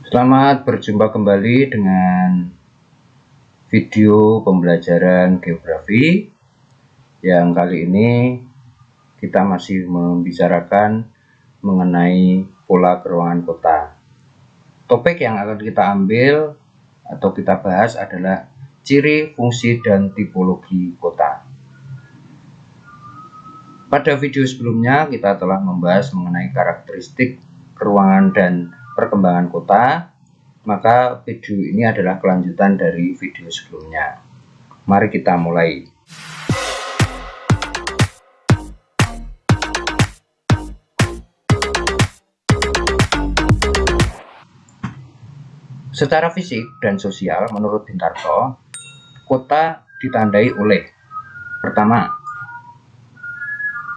Selamat berjumpa kembali dengan video pembelajaran geografi yang kali ini kita masih membicarakan mengenai pola keruangan kota. Topik yang akan kita ambil atau kita bahas adalah ciri, fungsi, dan tipologi kota. Pada video sebelumnya kita telah membahas mengenai karakteristik keruangan dan perkembangan kota, maka video ini adalah kelanjutan dari video sebelumnya. Mari kita mulai. Secara fisik dan sosial, menurut Bintarto, kota ditandai oleh: pertama,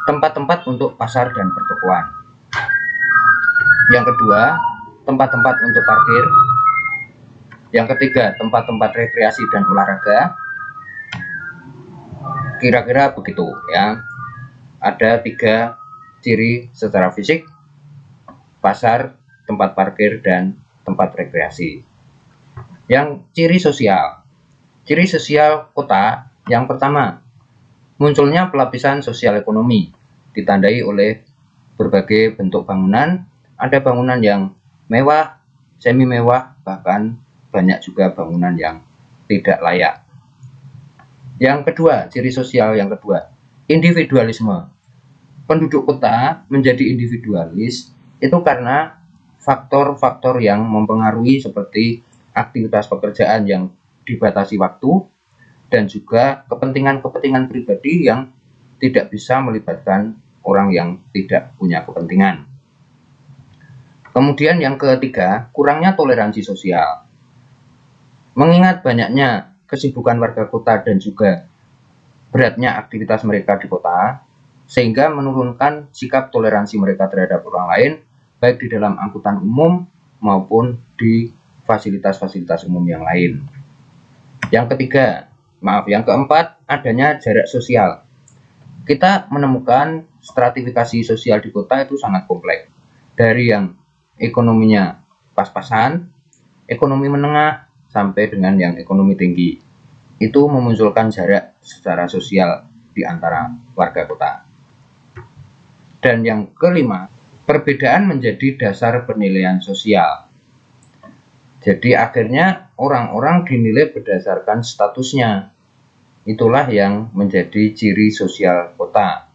tempat-tempat untuk pasar dan pertokoan. Yang kedua, tempat-tempat untuk parkir. Yang ketiga, tempat-tempat rekreasi dan olahraga. Kira-kira begitu ya. Ada 3 ciri secara fisik: pasar, tempat parkir, dan tempat rekreasi. Yang ciri sosial. Ciri sosial kota yang pertama, munculnya pelapisan sosial ekonomi, ditandai oleh berbagai bentuk bangunan. Ada bangunan yang mewah, semi mewah, bahkan banyak juga bangunan yang tidak layak. Yang kedua, ciri sosial yang kedua, individualisme. Penduduk kota menjadi individualis itu karena faktor-faktor yang mempengaruhi seperti aktivitas pekerjaan yang dibatasi waktu dan juga kepentingan-kepentingan pribadi yang tidak bisa melibatkan orang yang tidak punya kepentingan. Kemudian yang ketiga, kurangnya toleransi sosial. Mengingat banyaknya kesibukan warga kota dan juga beratnya aktivitas mereka di kota, sehingga menurunkan sikap toleransi mereka terhadap orang lain, baik di dalam angkutan umum maupun di fasilitas-fasilitas umum yang lain. Yang keempat, adanya jarak sosial. Kita menemukan stratifikasi sosial di kota itu sangat kompleks. Dari yang ekonominya pas-pasan, ekonomi menengah, sampai dengan yang ekonomi tinggi. Itu memunculkan jarak secara sosial di antara warga kota. Dan yang kelima, perbedaan menjadi dasar penilaian sosial. Jadi akhirnya orang-orang dinilai berdasarkan statusnya. Itulah yang menjadi ciri sosial kota.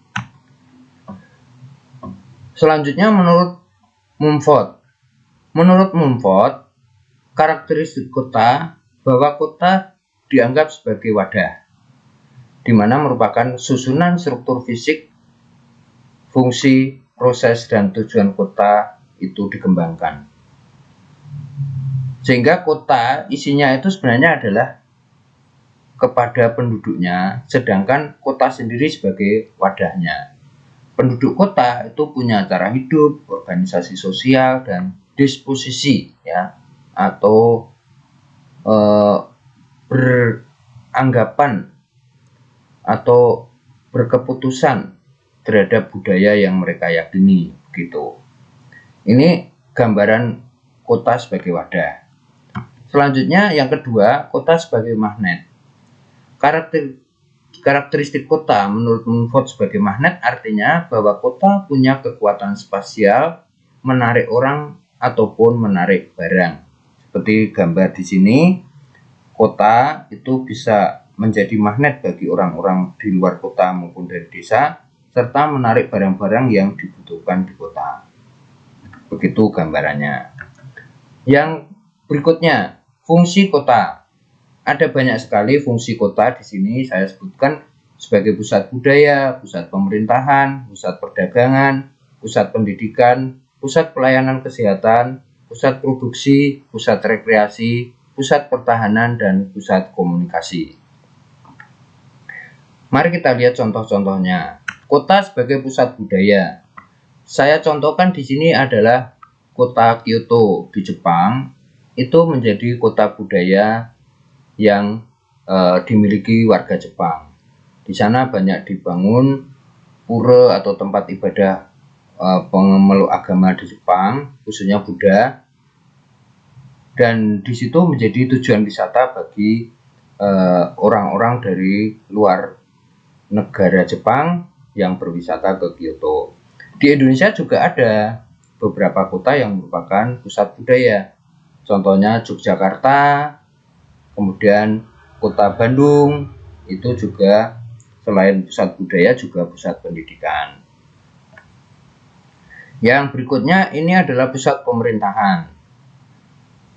Selanjutnya menurut Mumford, karakteristik kota bahwa kota dianggap sebagai wadah, di mana merupakan susunan struktur fisik, fungsi, proses, dan tujuan kota itu dikembangkan. Sehingga kota isinya itu sebenarnya adalah kepada penduduknya, sedangkan kota sendiri sebagai wadahnya. Penduduk kota itu punya cara hidup, organisasi sosial, dan disposisi ya, atau beranggapan atau berkeputusan terhadap budaya yang mereka yakini gitu. Ini gambaran kota sebagai wadah. Selanjutnya yang kedua, kota sebagai magnet. Karakteristik kota menurut Mumford sebagai magnet artinya bahwa kota punya kekuatan spasial menarik orang ataupun menarik barang. Seperti gambar di sini, kota itu bisa menjadi magnet bagi orang-orang di luar kota maupun dari desa, serta menarik barang-barang yang dibutuhkan di kota. Begitu gambarannya. Yang berikutnya, fungsi kota. Ada banyak sekali fungsi kota di sini saya sebutkan sebagai pusat budaya, pusat pemerintahan, pusat perdagangan, pusat pendidikan, pusat pelayanan kesehatan, pusat produksi, pusat rekreasi, pusat pertahanan, dan pusat komunikasi. Mari kita lihat contoh-contohnya. Kota sebagai pusat budaya. Saya contohkan di sini adalah kota Kyoto di Jepang. Itu menjadi kota budaya yang dimiliki warga Jepang. Di sana banyak dibangun pura atau tempat ibadah pemeluk agama di Jepang, khususnya Buddha. dan di situ menjadi tujuan wisata bagi orang-orang dari luar negara Jepang yang berwisata ke Kyoto. Di Indonesia juga ada beberapa kota yang merupakan pusat budaya. Contohnya Yogyakarta, kemudian kota Bandung, itu juga selain pusat budaya juga pusat pendidikan. Yang berikutnya ini adalah pusat pemerintahan.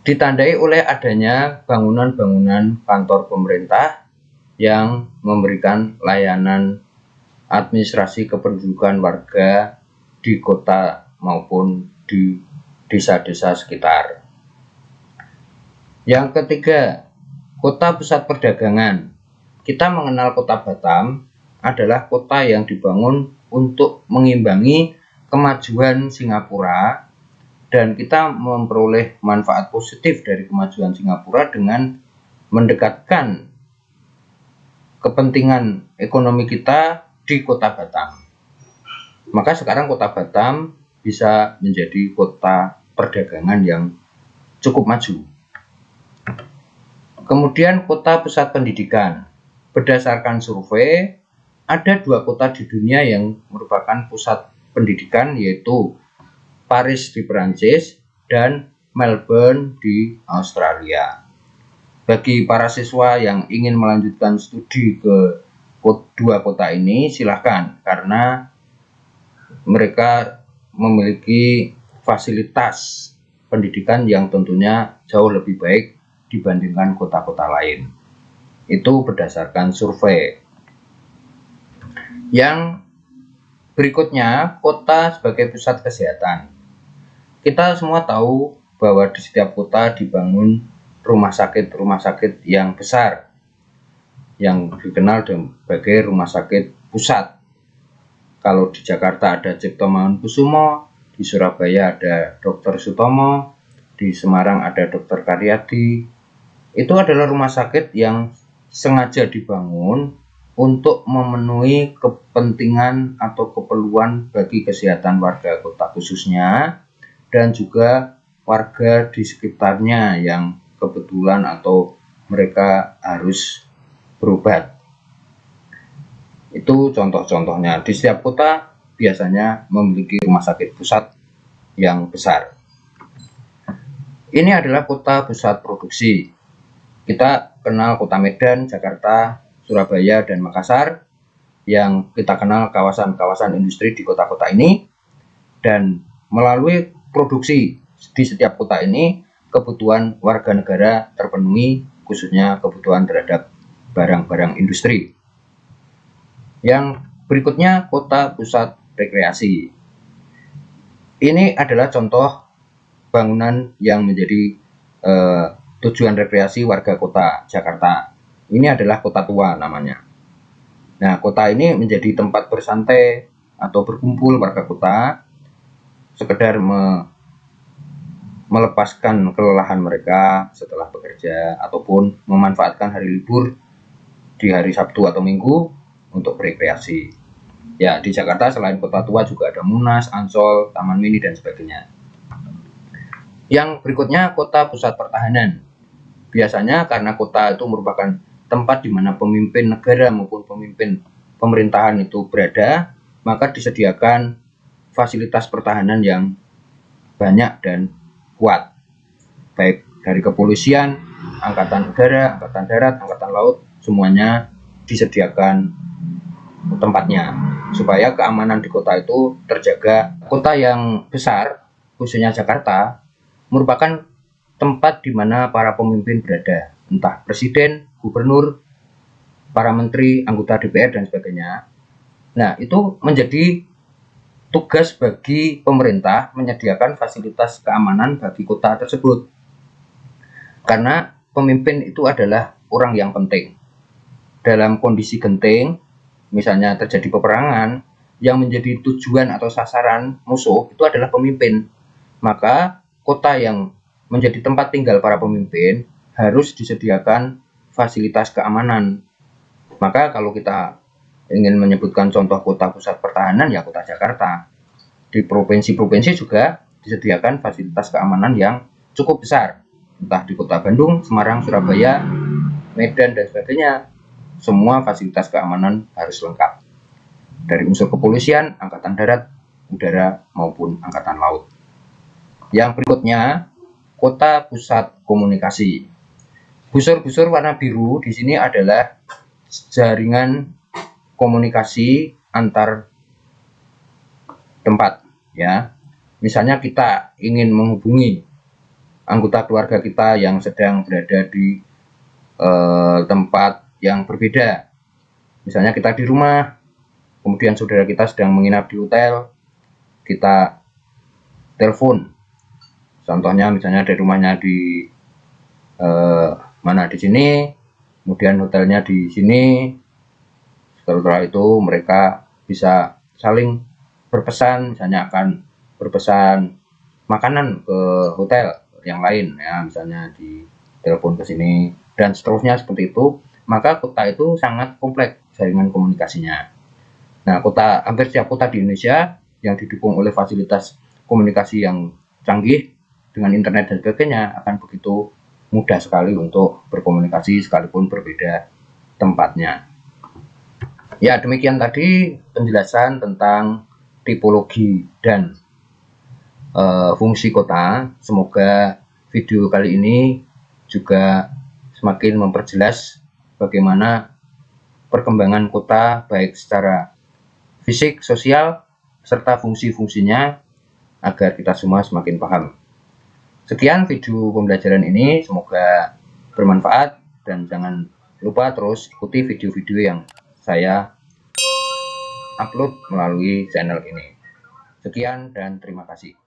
Ditandai oleh adanya bangunan-bangunan kantor pemerintah yang memberikan layanan administrasi kependudukan warga di kota maupun di desa-desa sekitar. Yang ketiga, kota pusat perdagangan. Kita mengenal kota Batam adalah kota yang dibangun untuk mengimbangi kemajuan Singapura, dan kita memperoleh manfaat positif dari kemajuan Singapura dengan mendekatkan kepentingan ekonomi kita di kota Batam. Maka sekarang kota Batam bisa menjadi kota perdagangan yang cukup maju. Kemudian kota pusat pendidikan. Berdasarkan survei, ada 2 kota di dunia yang merupakan pusat pendidikan, yaitu Paris di Perancis dan Melbourne di Australia. Bagi para siswa yang ingin melanjutkan studi ke 2 kota ini, silahkan, karena mereka memiliki fasilitas pendidikan yang tentunya jauh lebih baik dibandingkan kota-kota lain. Itu berdasarkan survei. Yang berikutnya, kota sebagai pusat kesehatan. Kita semua tahu bahwa di setiap kota dibangun rumah sakit yang besar, yang dikenal sebagai rumah sakit pusat. Kalau di Jakarta ada Cipto Mangunkusumo, di Surabaya ada Dr. Sutomo, di Semarang ada Dr. Karyadi. Itu adalah rumah sakit yang sengaja dibangun untuk memenuhi kepentingan atau keperluan bagi kesehatan warga kota khususnya, dan juga warga di sekitarnya yang kebetulan atau mereka harus berobat. Itu contoh-contohnya. Di setiap kota biasanya memiliki rumah sakit pusat yang besar. Ini adalah kota pusat produksi. Kita kenal kota Medan, Jakarta, Surabaya, dan Makassar, yang kita kenal kawasan-kawasan industri di kota-kota ini, dan melalui produksi di setiap kota ini, kebutuhan warga negara terpenuhi, khususnya kebutuhan terhadap barang-barang industri. Yang berikutnya, kota pusat rekreasi. Ini adalah contoh bangunan yang menjadi tujuan rekreasi warga kota Jakarta. Ini adalah kota tua namanya. Nah, kota ini menjadi tempat bersantai atau berkumpul warga kota, sekedar melepaskan kelelahan mereka setelah bekerja, ataupun memanfaatkan hari libur di hari Sabtu atau Minggu untuk berekreasi. Ya, di Jakarta selain kota tua juga ada Monas, Ancol, Taman Mini, dan sebagainya. Yang berikutnya, kota pusat pertahanan. Biasanya karena kota itu merupakan tempat di mana pemimpin negara maupun pemimpin pemerintahan itu berada, maka disediakan fasilitas pertahanan yang banyak dan kuat, baik dari kepolisian, angkatan udara, angkatan darat, angkatan laut, semuanya disediakan tempatnya supaya keamanan di kota itu terjaga. Kota yang besar, khususnya Jakarta, merupakan tempat di mana para pemimpin berada, entah presiden, gubernur, para menteri, anggota DPR, dan sebagainya. Nah, itu menjadi tugas bagi pemerintah menyediakan fasilitas keamanan bagi kota tersebut. Karena pemimpin itu adalah orang yang penting. Dalam kondisi genting, misalnya terjadi peperangan, yang menjadi tujuan atau sasaran musuh itu adalah pemimpin. Maka kota yang menjadi tempat tinggal para pemimpin harus disediakan fasilitas keamanan. Maka kalau kita ingin menyebutkan contoh kota pusat pertahanan, ya kota Jakarta. Di provinsi-provinsi juga disediakan fasilitas keamanan yang cukup besar. entah di kota Bandung, Semarang, Surabaya, Medan, dan sebagainya, semua fasilitas keamanan harus lengkap. Dari unsur kepolisian, angkatan darat, udara, maupun angkatan laut. Yang berikutnya, kota pusat komunikasi. Busur-busur warna biru di sini adalah jaringan komunikasi antar tempat, ya. Misalnya kita ingin menghubungi anggota keluarga kita yang sedang berada di tempat yang berbeda. Misalnya kita di rumah, kemudian saudara kita sedang menginap di hotel, kita telepon. Contohnya misalnya dari rumahnya di mana di sini, kemudian hotelnya di sini. Setelah itu mereka bisa saling berpesan, misalnya akan berpesan makanan ke hotel yang lain, ya, misalnya di telepon ke sini dan seterusnya seperti itu. Maka kota itu sangat kompleks jaringan komunikasinya. Nah, hampir setiap kota di Indonesia yang didukung oleh fasilitas komunikasi yang canggih dengan internet dan sebagainya akan begitu mudah sekali untuk berkomunikasi sekalipun berbeda tempatnya. Ya, demikian tadi penjelasan tentang tipologi dan fungsi kota. Semoga video kali ini juga semakin memperjelas bagaimana perkembangan kota baik secara fisik, sosial, serta fungsi-fungsinya agar kita semua semakin paham. Sekian video pembelajaran ini, semoga bermanfaat dan jangan lupa terus ikuti video-video yang saya upload melalui channel ini. Sekian dan terima kasih.